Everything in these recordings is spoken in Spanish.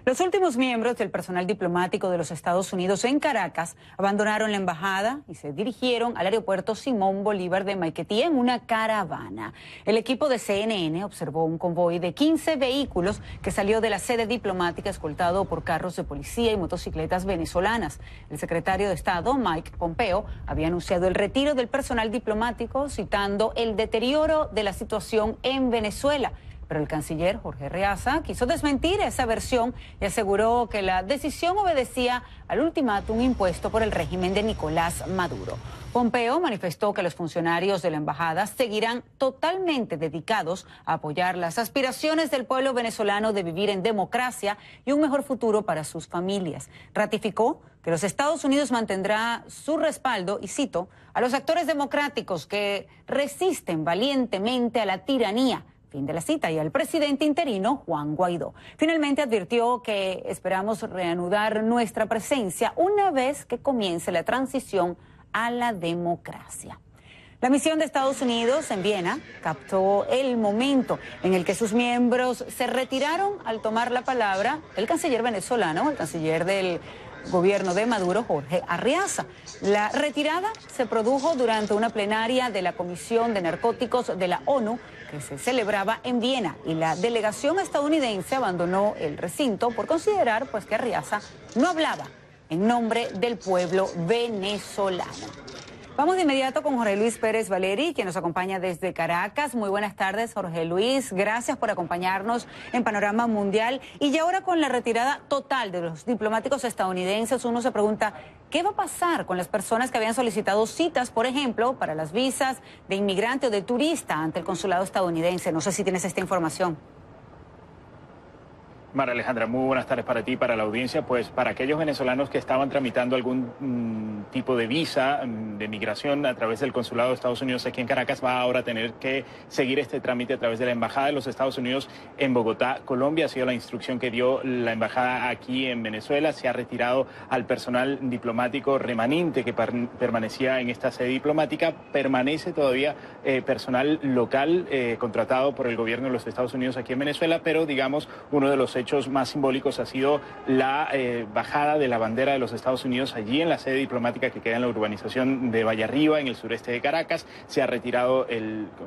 Los últimos miembros del personal diplomático de los Estados Unidos en Caracas abandonaron la embajada y se dirigieron al aeropuerto Simón Bolívar de Maiquetía en una caravana. El equipo de CNN observó un convoy de 15 vehículos que salió de la sede diplomática escoltado por carros de policía y motocicletas venezolanas. El secretario de Estado, Mike Pompeo, había anunciado el retiro del personal diplomático citando el deterioro de la situación en Venezuela. Pero el canciller Jorge Arreaza quiso desmentir esa versión y aseguró que la decisión obedecía al ultimátum impuesto por el régimen de Nicolás Maduro. Pompeo manifestó que los funcionarios de la embajada seguirán totalmente dedicados a apoyar las aspiraciones del pueblo venezolano de vivir en democracia y un mejor futuro para sus familias. Ratificó que los Estados Unidos mantendrá su respaldo, y cito, a los actores democráticos que resisten valientemente a la tiranía. Fin de la cita, y al presidente interino Juan Guaidó. Finalmente advirtió que esperamos reanudar nuestra presencia una vez que comience la transición a la democracia. La misión de Estados Unidos en Viena captó el momento en el que sus miembros se retiraron al tomar la palabra el canciller venezolano, el canciller del gobierno de Maduro, Jorge Arreaza. La retirada se produjo durante una plenaria de la Comisión de Narcóticos de la ONU que se celebraba en Viena, y la delegación estadounidense abandonó el recinto por considerar que Arreaza no hablaba en nombre del pueblo venezolano. Vamos de inmediato con Jorge Luis Pérez Valeri, quien nos acompaña desde Caracas. Muy buenas tardes, Jorge Luis. Gracias por acompañarnos en Panorama Mundial. Y ya ahora, con la retirada total de los diplomáticos estadounidenses, uno se pregunta, ¿qué va a pasar con las personas que habían solicitado citas, por ejemplo, para las visas de inmigrante o de turista ante el consulado estadounidense? No sé si tienes esta información. María Alejandra, muy buenas tardes para ti y para la audiencia. Pues para aquellos venezolanos que estaban tramitando algún tipo de visa de migración a través del consulado de Estados Unidos aquí en Caracas, va ahora a tener que seguir este trámite a través de la Embajada de los Estados Unidos en Bogotá, Colombia. Ha sido la instrucción que dio la Embajada aquí en Venezuela. Se ha retirado al personal diplomático remanente que permanecía en esta sede diplomática. Permanece todavía personal local contratado por el gobierno de los Estados Unidos aquí en Venezuela, pero digamos, uno de los hechos más simbólicos ha sido la bajada de la bandera de los Estados Unidos allí en la sede diplomática que queda en la urbanización de Vallarriba, en el sureste de Caracas. Se ha retirado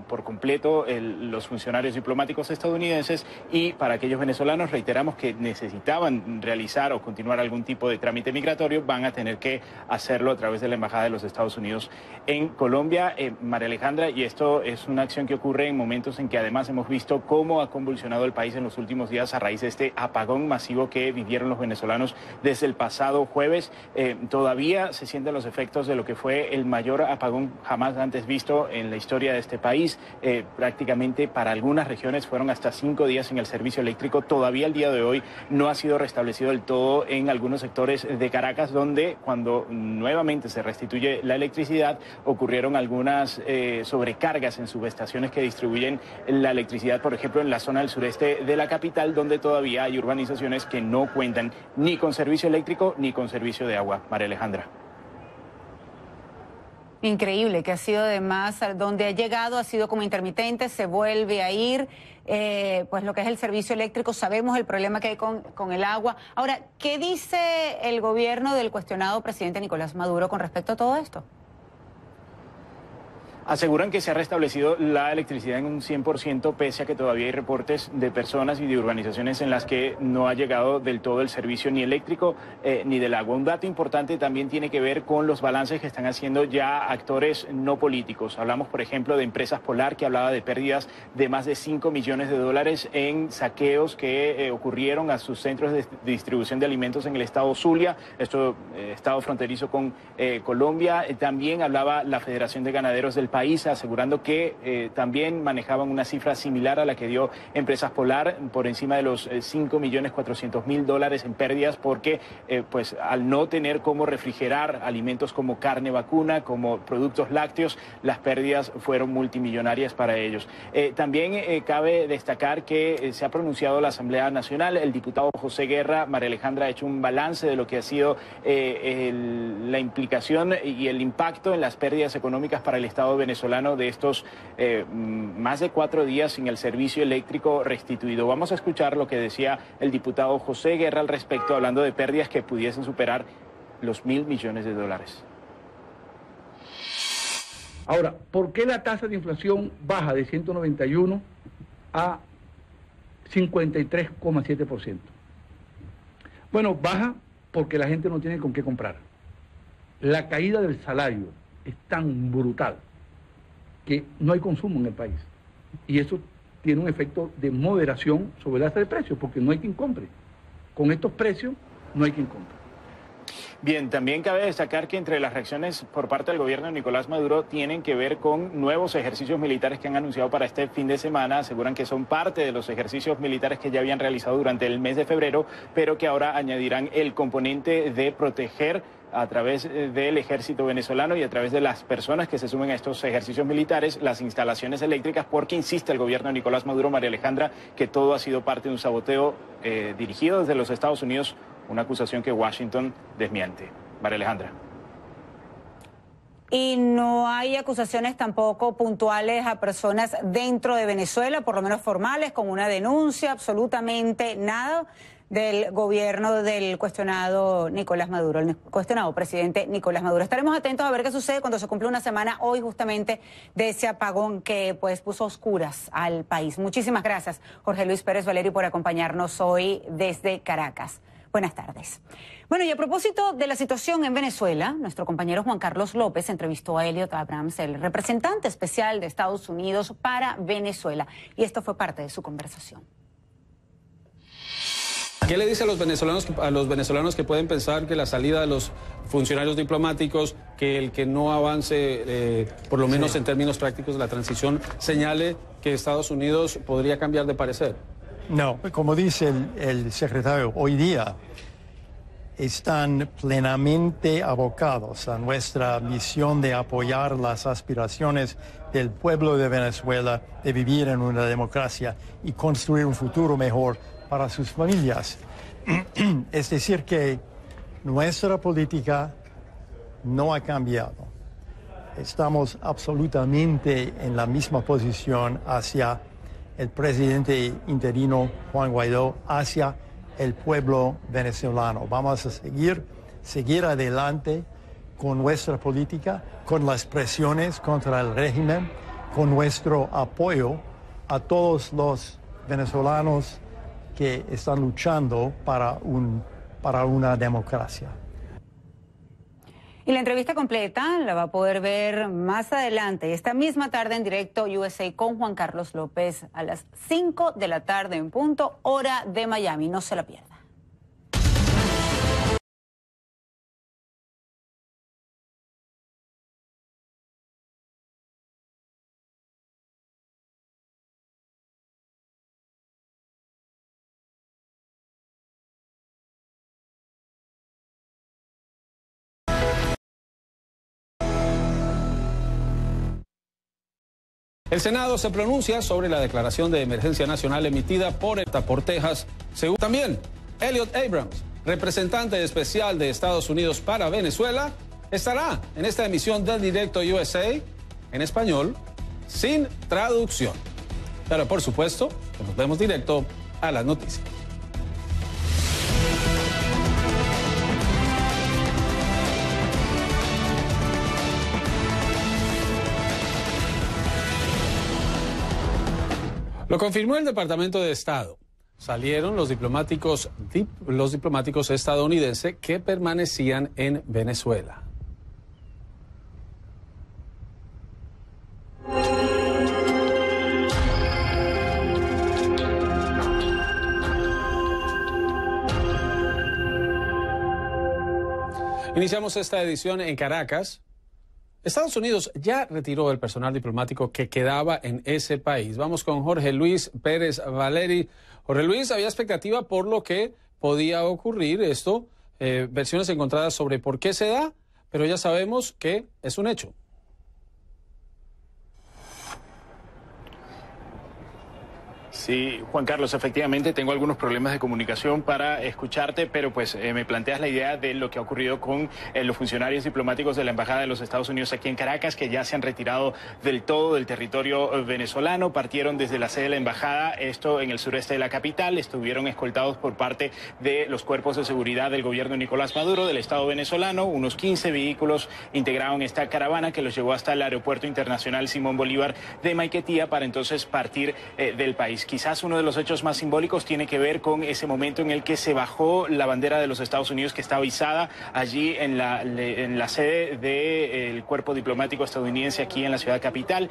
por completo los funcionarios diplomáticos estadounidenses, y para aquellos venezolanos, reiteramos, que necesitaban realizar o continuar algún tipo de trámite migratorio, van a tener que hacerlo a través de la Embajada de los Estados Unidos en Colombia. María Alejandra, y esto es una acción que ocurre en momentos en que además hemos visto cómo ha convulsionado el país en los últimos días a raíz de este apagón masivo que vivieron los venezolanos desde el pasado jueves. Todavía se sienten los efectos de lo que fue el mayor apagón jamás antes visto en la historia de este país. Prácticamente para algunas regiones fueron hasta 5 días en el servicio eléctrico. Todavía el día de hoy no ha sido restablecido del todo en algunos sectores de Caracas, donde cuando nuevamente se restituye la electricidad ocurrieron algunas sobrecargas en subestaciones que distribuyen la electricidad, por ejemplo en la zona del sureste de la capital, donde todavía hay urbanizaciones que no cuentan ni con servicio eléctrico ni con servicio de agua. María Alejandra. Increíble, que ha sido además, donde ha llegado ha sido como intermitente, se vuelve a ir, pues lo que es el servicio eléctrico. Sabemos el problema que hay con el agua. Ahora, ¿qué dice el gobierno del cuestionado presidente Nicolás Maduro con respecto a todo esto? Aseguran que se ha restablecido la electricidad en un 100%, pese a que todavía hay reportes de personas y de urbanizaciones en las que no ha llegado del todo el servicio ni eléctrico ni del agua. Un dato importante también tiene que ver con los balances que están haciendo ya actores no políticos. Hablamos, por ejemplo, de Empresas Polar, que hablaba de pérdidas de más de 5 millones de dólares en saqueos que ocurrieron a sus centros de distribución de alimentos en el estado Zulia, esto estado fronterizo con Colombia. También hablaba la Federación de Ganaderos del país, asegurando que también manejaban una cifra similar a la que dio Empresas Polar, por encima de los 5.400.000 dólares en pérdidas, porque pues al no tener cómo refrigerar alimentos como carne vacuna, como productos lácteos, las pérdidas fueron multimillonarias para ellos. También cabe destacar que se ha pronunciado la Asamblea Nacional. El diputado José Guerra, María Alejandra, ha hecho un balance de lo que ha sido la implicación y el impacto en las pérdidas económicas para el Estado venezolano de estos más de 4 días sin el servicio eléctrico restituido. Vamos a escuchar lo que decía el diputado José Guerra al respecto, hablando de pérdidas que pudiesen superar los $1.000 millones. Ahora, ¿por qué la tasa de inflación baja de 191 a 53,7%? Bueno, baja porque la gente no tiene con qué comprar. La caída del salario es tan brutal que no hay consumo en el país. Y eso tiene un efecto de moderación sobre el alza de precios, porque no hay quien compre. Con estos precios no hay quien compre. Bien, también cabe destacar que entre las reacciones por parte del gobierno de Nicolás Maduro tienen que ver con nuevos ejercicios militares que han anunciado para este fin de semana. Aseguran que son parte de los ejercicios militares que ya habían realizado durante el mes de febrero, pero que ahora añadirán el componente de proteger a través del ejército venezolano y a través de las personas que se sumen a estos ejercicios militares, las instalaciones eléctricas, porque insiste el gobierno de Nicolás Maduro, María Alejandra, que todo ha sido parte de un saboteo dirigido desde los Estados Unidos, una acusación que Washington desmiente. María Alejandra. Y no hay acusaciones tampoco puntuales a personas dentro de Venezuela, por lo menos formales, con una denuncia, absolutamente nada del gobierno del cuestionado Nicolás Maduro, el cuestionado presidente Nicolás Maduro. Estaremos atentos a ver qué sucede cuando se cumple una semana hoy justamente de ese apagón que pues puso oscuras al país. Muchísimas gracias, Jorge Luis Pérez Valeri, por acompañarnos hoy desde Caracas. Buenas tardes. Bueno, y a propósito de la situación en Venezuela, nuestro compañero Juan Carlos López entrevistó a Elliot Abrams, el representante especial de Estados Unidos para Venezuela, y esto fue parte de su conversación. ¿Qué le dice a los venezolanos que pueden pensar que la salida de los funcionarios diplomáticos, que el que no avance, por lo menos en términos prácticos de la transición, señale que Estados Unidos podría cambiar de parecer? No, como dice el secretario, hoy día están plenamente abocados a nuestra misión de apoyar las aspiraciones del pueblo de Venezuela de vivir en una democracia y construir un futuro mejor para sus familias. Es decir, que nuestra política no ha cambiado. Estamos absolutamente en la misma posición hacia el presidente interino Juan Guaidó, hacia el pueblo venezolano. Vamos a seguir adelante con nuestra política, con las presiones contra el régimen, con nuestro apoyo a todos los venezolanos que están luchando para una democracia. Y la entrevista completa la va a poder ver más adelante, esta misma tarde en directo USA con Juan Carlos López a las 5 de la tarde en punto, hora de Miami. No se la pierda. El Senado se pronuncia sobre la declaración de emergencia nacional emitida por Texas. Según también Elliot Abrams, representante especial de Estados Unidos para Venezuela, estará en esta emisión del Directo USA en español, sin traducción. Pero por supuesto, nos vemos directo a las noticias. Lo confirmó el Departamento de Estado. Salieron los diplomáticos estadounidenses que permanecían en Venezuela. Iniciamos esta edición en Caracas. Estados Unidos ya retiró el personal diplomático que quedaba en ese país. Vamos con Jorge Luis Pérez Valeri. Jorge Luis, había expectativa por lo que podía ocurrir esto, versiones encontradas sobre por qué se da, pero ya sabemos que es un hecho. Sí, Juan Carlos, efectivamente tengo algunos problemas de comunicación para escucharte, pero pues me planteas la idea de lo que ha ocurrido con los funcionarios diplomáticos de la Embajada de los Estados Unidos aquí en Caracas, que ya se han retirado del todo del territorio venezolano, partieron desde la sede de la Embajada, esto en el sureste de la capital, estuvieron escoltados por parte de los cuerpos de seguridad del gobierno de Nicolás Maduro, del Estado venezolano. Unos 15 vehículos integraron esta caravana que los llevó hasta el Aeropuerto Internacional Simón Bolívar de Maiquetía para entonces partir del país. Quizás uno de los hechos más simbólicos tiene que ver con ese momento en el que se bajó la bandera de los Estados Unidos que estaba izada allí en la sede del cuerpo diplomático estadounidense aquí en la ciudad capital.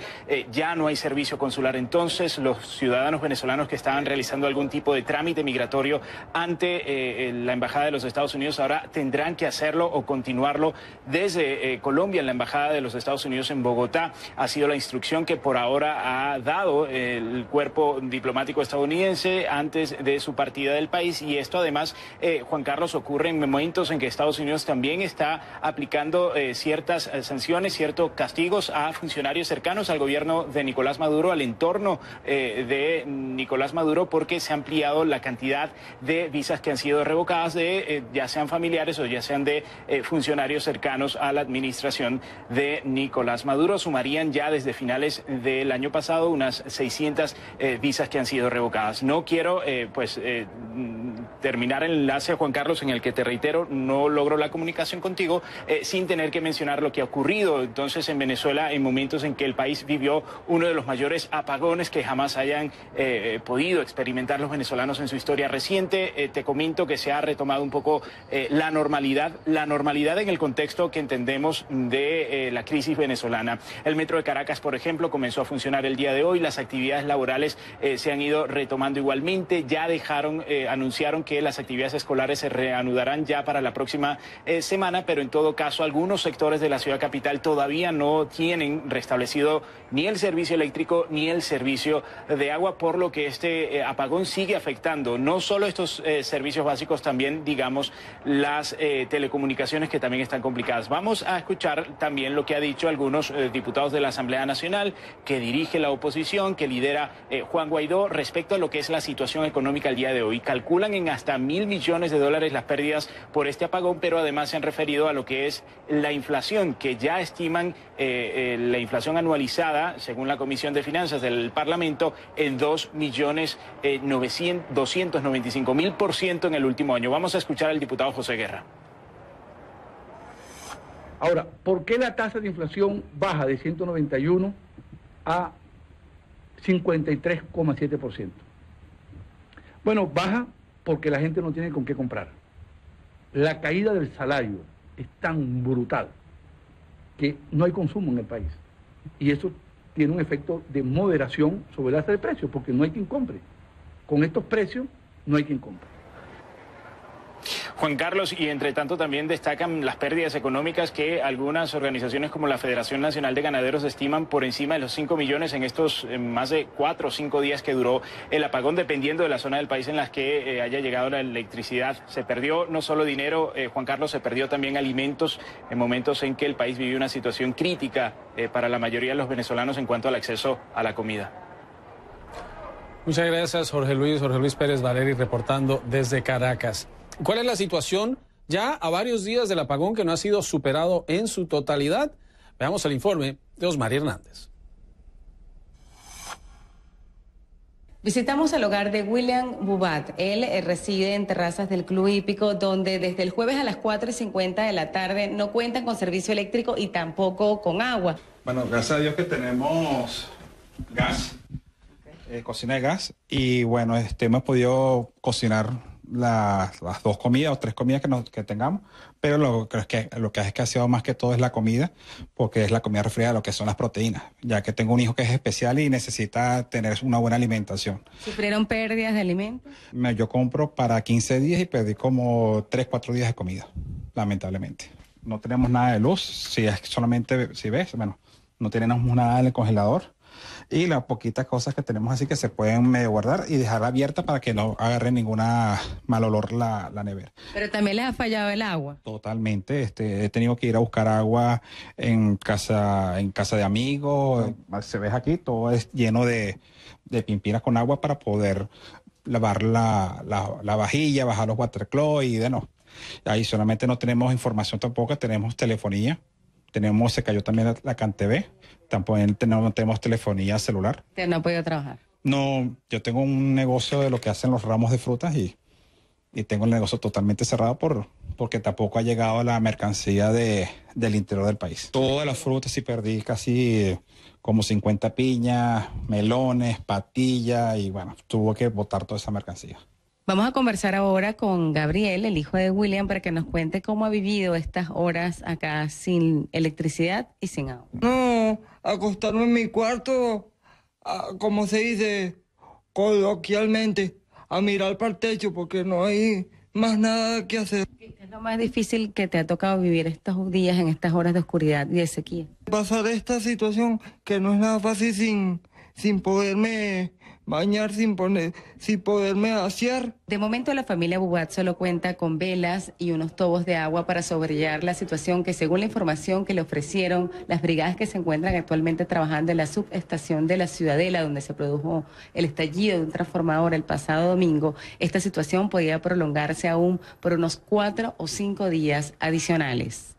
Ya no hay servicio consular entonces. Los ciudadanos venezolanos que estaban realizando algún tipo de trámite migratorio ante la Embajada de los Estados Unidos ahora tendrán que hacerlo o continuarlo desde Colombia. En la Embajada de los Estados Unidos en Bogotá ha sido la instrucción que por ahora ha dado el cuerpo diplomático estadounidense antes de su partida del país, y esto además, Juan Carlos, ocurre en momentos en que Estados Unidos también está aplicando ciertas sanciones, ciertos castigos a funcionarios cercanos al gobierno de Nicolás Maduro, al entorno de Nicolás Maduro, porque se ha ampliado la cantidad de visas que han sido revocadas de ya sean familiares o ya sean de funcionarios cercanos a la administración de Nicolás Maduro. Sumarían ya desde finales del año pasado unas 600 visas que han sido revocadas. No quiero terminar el enlace, Juan Carlos, en el que te reitero, no logro la comunicación contigo sin tener que mencionar lo que ha ocurrido entonces en Venezuela en momentos en que el país vivió uno de los mayores apagones que jamás hayan podido experimentar los venezolanos en su historia reciente. Te comento que se ha retomado un poco la normalidad en el contexto que entendemos de la crisis venezolana. El metro de Caracas, por ejemplo, comenzó a funcionar el día de hoy. Las actividades laborales se han ido retomando igualmente. Ya anunciaron que las actividades escolares se reanudarán ya para la próxima semana, pero en todo caso algunos sectores de la ciudad capital todavía no tienen restablecido ni el servicio eléctrico ni el servicio de agua, por lo que este apagón sigue afectando no solo estos servicios básicos, también digamos las telecomunicaciones, que también están complicadas. Vamos a escuchar también lo que ha dicho algunos diputados de la Asamblea Nacional, que dirige la oposición, que lidera Juan Guaidó, respecto a lo que es la situación económica el día de hoy. Calculan en hasta $1.000 millones las pérdidas por este apagón, pero además se han referido a lo que es la inflación, que ya estiman la inflación anualizada, según la Comisión de Finanzas del Parlamento, en 2.295.000% en el último año. Vamos a escuchar al diputado José Guerra. Ahora, ¿por qué la tasa de inflación baja de 191 a 53,7%? Bueno, baja porque la gente no tiene con qué comprar. La caída del salario es tan brutal que no hay consumo en el país. Y eso tiene un efecto de moderación sobre el alza de precios, porque no hay quien compre. Con estos precios no hay quien compre. Juan Carlos, y entre tanto también destacan las pérdidas económicas que algunas organizaciones como la Federación Nacional de Ganaderos estiman por encima de los 5 millones en estos más de 4 o 5 días que duró el apagón, dependiendo de la zona del país en la que haya llegado la electricidad. Se perdió no solo dinero, Juan Carlos, se perdió también alimentos en momentos en que el país vivió una situación crítica para la mayoría de los venezolanos en cuanto al acceso a la comida. Muchas gracias, Jorge Luis Pérez Valeri, reportando desde Caracas. ¿Cuál es la situación ya a varios días del apagón que no ha sido superado en su totalidad? Veamos el informe de Osmari Hernández. Visitamos el hogar de William Bubat. Él reside en Terrazas del Club Hípico, donde desde el jueves a las 4:50 de la tarde no cuentan con servicio eléctrico y tampoco con agua. Bueno, gracias a Dios que tenemos gas, cocina de gas, y bueno, hemos podido cocinar las 2 comidas o 3 comidas que tengamos, pero lo que ha escaseado más que todo es la comida, porque es la comida refrigerada, lo que son las proteínas, ya que tengo un hijo que es especial y necesita tener una buena alimentación. ¿Sufrieron pérdidas de alimentos? Yo compro para 15 días y perdí como 3-4 días de comida, lamentablemente. No tenemos nada de luz, si ves, bueno, no tenemos nada en el congelador. y las poquitas cosas que tenemos así que se pueden medio guardar y dejarla abierta para que no agarre ninguna mal olor la nevera. Pero también les ha fallado el agua. Totalmente, he tenido que ir a buscar agua en casa de amigos, se ve aquí, todo es lleno de pimpinas con agua para poder lavar la vajilla, bajar los watercloak y de no. Ahí solamente no tenemos información tampoco, tenemos telefonía, se cayó también la CanTV, tampoco no tenemos telefonía celular. ¿Usted no ha podido trabajar? No, yo tengo un negocio de lo que hacen los ramos de frutas y tengo el negocio totalmente cerrado porque tampoco ha llegado la mercancía del interior del país. Todas las frutas sí perdí casi como 50 piñas, melones, patillas y bueno, tuvo que botar toda esa mercancía. Vamos a conversar ahora con Gabriel, el hijo de William, para que nos cuente cómo ha vivido estas horas acá sin electricidad y sin agua. No, acostarme en mi cuarto, como se dice coloquialmente, a mirar para el techo porque no hay más nada que hacer. ¿Qué es lo más difícil que te ha tocado vivir estos días en estas horas de oscuridad y de sequía? Pasar esta situación que no es nada fácil sin poderme bañar, sin poderme asear. De momento la familia Bubat solo cuenta con velas y unos tobos de agua para sobrellevar la situación que, según la información que le ofrecieron las brigadas que se encuentran actualmente trabajando en la subestación de la Ciudadela, donde se produjo el estallido de un transformador el pasado domingo, esta situación podría prolongarse aún por unos 4 o 5 días adicionales.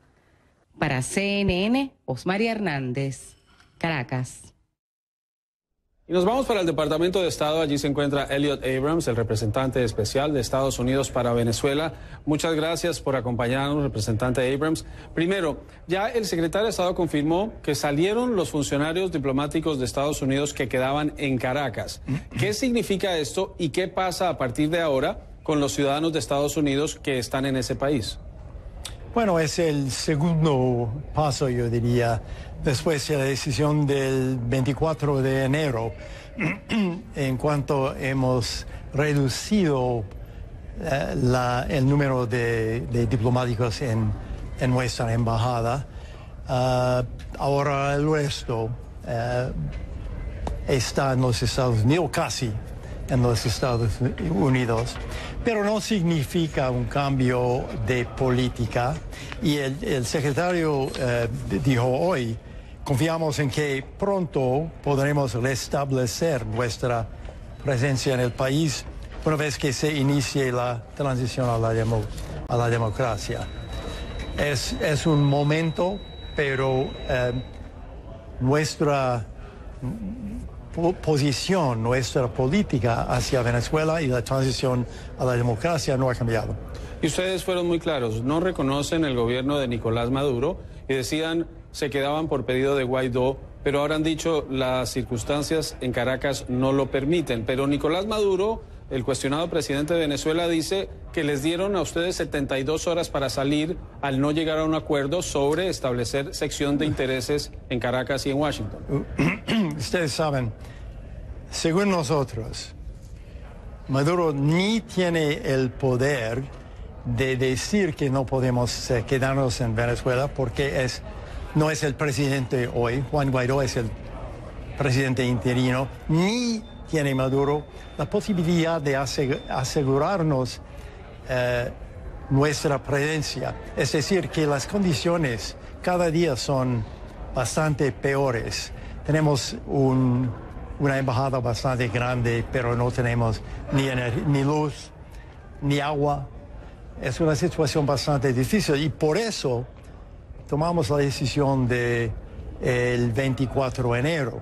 Para CNN, Osmaria Hernández, Caracas. Y nos vamos para el Departamento de Estado. Allí se encuentra Elliot Abrams, el representante especial de Estados Unidos para Venezuela. Muchas gracias por acompañarnos, representante Abrams. Primero, ya el secretario de Estado confirmó que salieron los funcionarios diplomáticos de Estados Unidos que quedaban en Caracas. ¿Qué significa esto y qué pasa a partir de ahora con los ciudadanos de Estados Unidos que están en ese país? Bueno, es el segundo paso, yo diría, después de la decisión del 24 de enero, en cuanto hemos reducido el número de diplomáticos en nuestra embajada. Ahora el resto está en los Estados Unidos, casi en los Estados Unidos, pero no significa un cambio de política. Y el secretario dijo hoy, confiamos en que pronto podremos restablecer nuestra presencia en el país una vez que se inicie la transición a la democracia. Es un momento, pero nuestra posición, nuestra política hacia Venezuela y la transición a la democracia no ha cambiado. Y ustedes fueron muy claros, no reconocen el gobierno de Nicolás Maduro y decían se quedaban por pedido de Guaidó, pero ahora han dicho las circunstancias en Caracas no lo permiten. Pero Nicolás Maduro, el cuestionado presidente de Venezuela, dice que les dieron a ustedes 72 horas para salir al no llegar a un acuerdo sobre establecer sección de intereses en Caracas y en Washington. Ustedes saben, según nosotros, Maduro ni tiene el poder de decir que no podemos quedarnos en Venezuela porque no es el presidente hoy. Juan Guaidó es el presidente interino, ni tiene Maduro la posibilidad de asegurarnos nuestra presencia. Es decir, que las condiciones cada día son bastante peores. Tenemos una embajada bastante grande, pero no tenemos ni luz, ni agua. Es una situación bastante difícil y por eso tomamos la decisión del 24 de enero.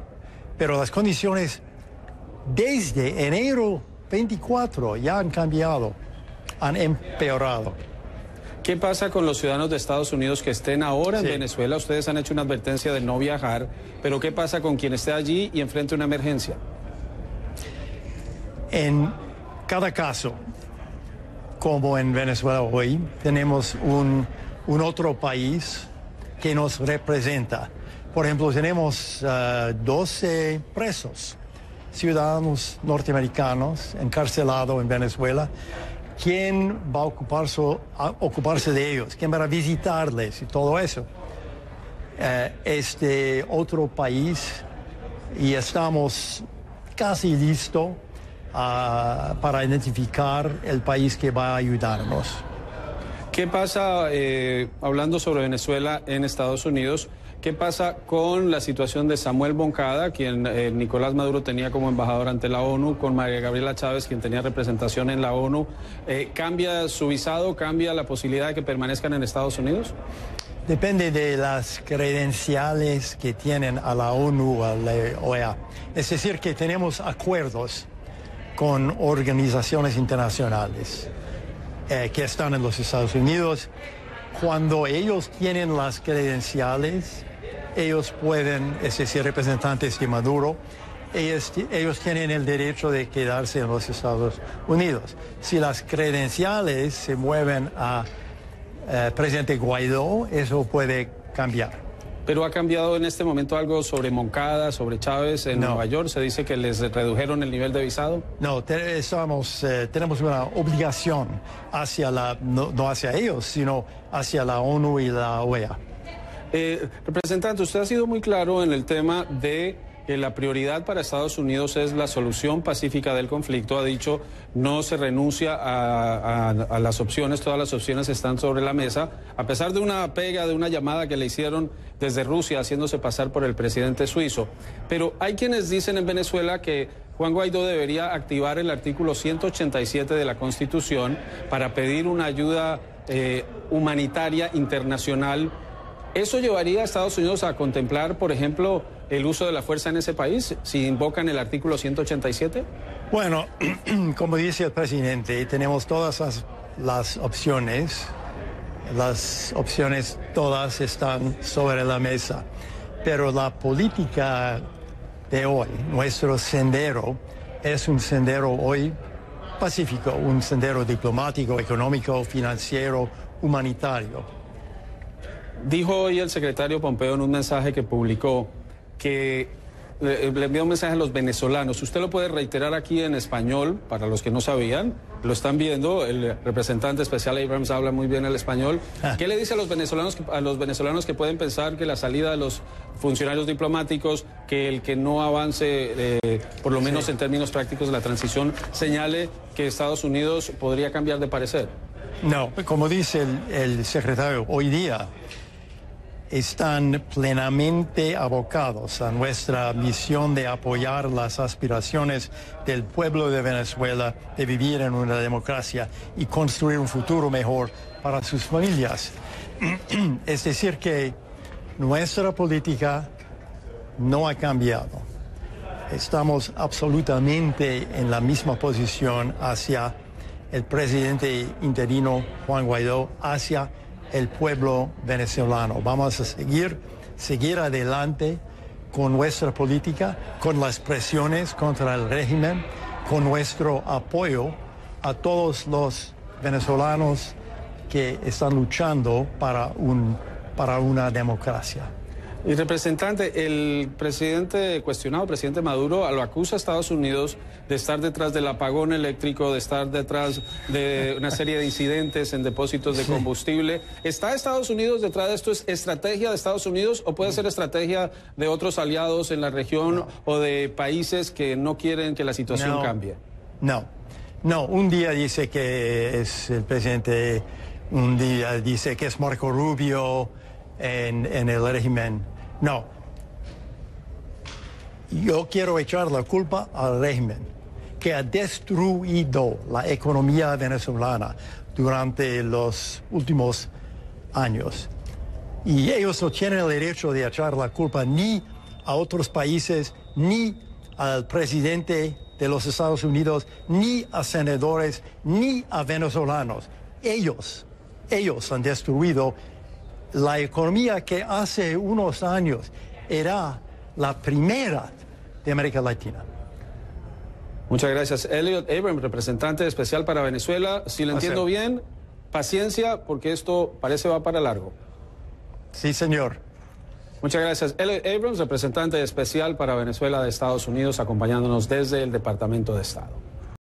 Pero las condiciones desde enero 24 ya han cambiado, han empeorado. ¿Qué pasa con los ciudadanos de Estados Unidos que estén ahora en Sí. Venezuela? Ustedes han hecho una advertencia de no viajar, pero ¿qué pasa con quien esté allí y enfrente una emergencia? En cada caso, como en Venezuela hoy, tenemos un otro país que nos representa. Por ejemplo, tenemos 12 presos, ciudadanos norteamericanos encarcelados en Venezuela. ¿Quién va a ocuparse de ellos? ¿Quién va a visitarles y todo eso? Este otro país y estamos casi listos para identificar el país que va a ayudarnos. ¿Qué pasa, hablando sobre Venezuela en Estados Unidos, qué pasa con la situación de Samuel Moncada, quien Nicolás Maduro tenía como embajador ante la ONU, con María Gabriela Chávez, quien tenía representación en la ONU? ¿Cambia su visado, cambia la posibilidad de que permanezcan en Estados Unidos? Depende de las credenciales que tienen a la ONU o a la OEA. Es decir, que tenemos acuerdos con organizaciones internacionales que están en los Estados Unidos. Cuando ellos tienen las credenciales, ellos pueden, es decir, representantes de Maduro, ellos tienen el derecho de quedarse en los Estados Unidos. Si las credenciales se mueven a presidente Guaidó, eso puede cambiar. Pero ha cambiado en este momento algo sobre Moncada, sobre Chávez en Nueva York. ¿Se dice que les redujeron el nivel de visado? No, tenemos una obligación hacia no hacia ellos, sino hacia la ONU y la OEA. Representante, usted ha sido muy claro en el tema de que la prioridad para Estados Unidos es la solución pacífica del conflicto. Ha dicho, no se renuncia a las opciones, todas las opciones están sobre la mesa, a pesar de una pega, de una llamada que le hicieron desde Rusia, haciéndose pasar por el presidente suizo. Pero hay quienes dicen en Venezuela que Juan Guaidó debería activar el artículo 187 de la Constitución para pedir una ayuda humanitaria internacional. ¿Eso llevaría a Estados Unidos a contemplar, por ejemplo, el uso de la fuerza en ese país, si invocan el artículo 187? Bueno, como dice el presidente, tenemos todas las opciones. Las opciones todas están sobre la mesa. Pero la política de hoy, nuestro sendero, es un sendero hoy pacífico, un sendero diplomático, económico, financiero, humanitario. Dijo hoy el secretario Pompeo en un mensaje que publicó que le envió un mensaje a los venezolanos. Usted lo puede reiterar aquí en español, para los que no sabían, lo están viendo, el representante especial Abrams habla muy bien el español. ¿Qué le dice a los venezolanos que pueden pensar que la salida de los funcionarios diplomáticos, que el que no avance, por lo menos en términos prácticos de la transición, señale que Estados Unidos podría cambiar de parecer? No, como dice el secretario, hoy día están plenamente abocados a nuestra misión de apoyar las aspiraciones del pueblo de Venezuela de vivir en una democracia y construir un futuro mejor para sus familias. Es decir, que nuestra política no ha cambiado. Estamos absolutamente en la misma posición hacia el presidente interino Juan Guaidó, hacia el pueblo venezolano. Vamos a seguir adelante con nuestra política, con las presiones contra el régimen, con nuestro apoyo a todos los venezolanos que están luchando para una democracia. Y representante, el presidente cuestionado, el presidente Maduro, lo acusa a Estados Unidos de estar detrás del apagón eléctrico, de estar detrás de una serie de incidentes en depósitos de combustible. ¿Está Estados Unidos detrás de esto? ¿Es estrategia de Estados Unidos o puede ser estrategia de otros aliados en la región o de países que no quieren que la situación cambie? No, un día dice que es el presidente, un día dice que es Marco Rubio en el régimen. No. Yo quiero echar la culpa al régimen que ha destruido la economía venezolana durante los últimos años. Y ellos no tienen el derecho de echar la culpa ni a otros países, ni al presidente de los Estados Unidos, ni a senadores, ni a venezolanos. Ellos han destruido la economía que hace unos años era la primera de América Latina. Muchas gracias. Elliot Abrams, representante especial para Venezuela. Si lo entiendo bien, paciencia, porque esto parece va para largo. Sí, señor. Muchas gracias. Elliot Abrams, representante especial para Venezuela de Estados Unidos, acompañándonos desde el Departamento de Estado.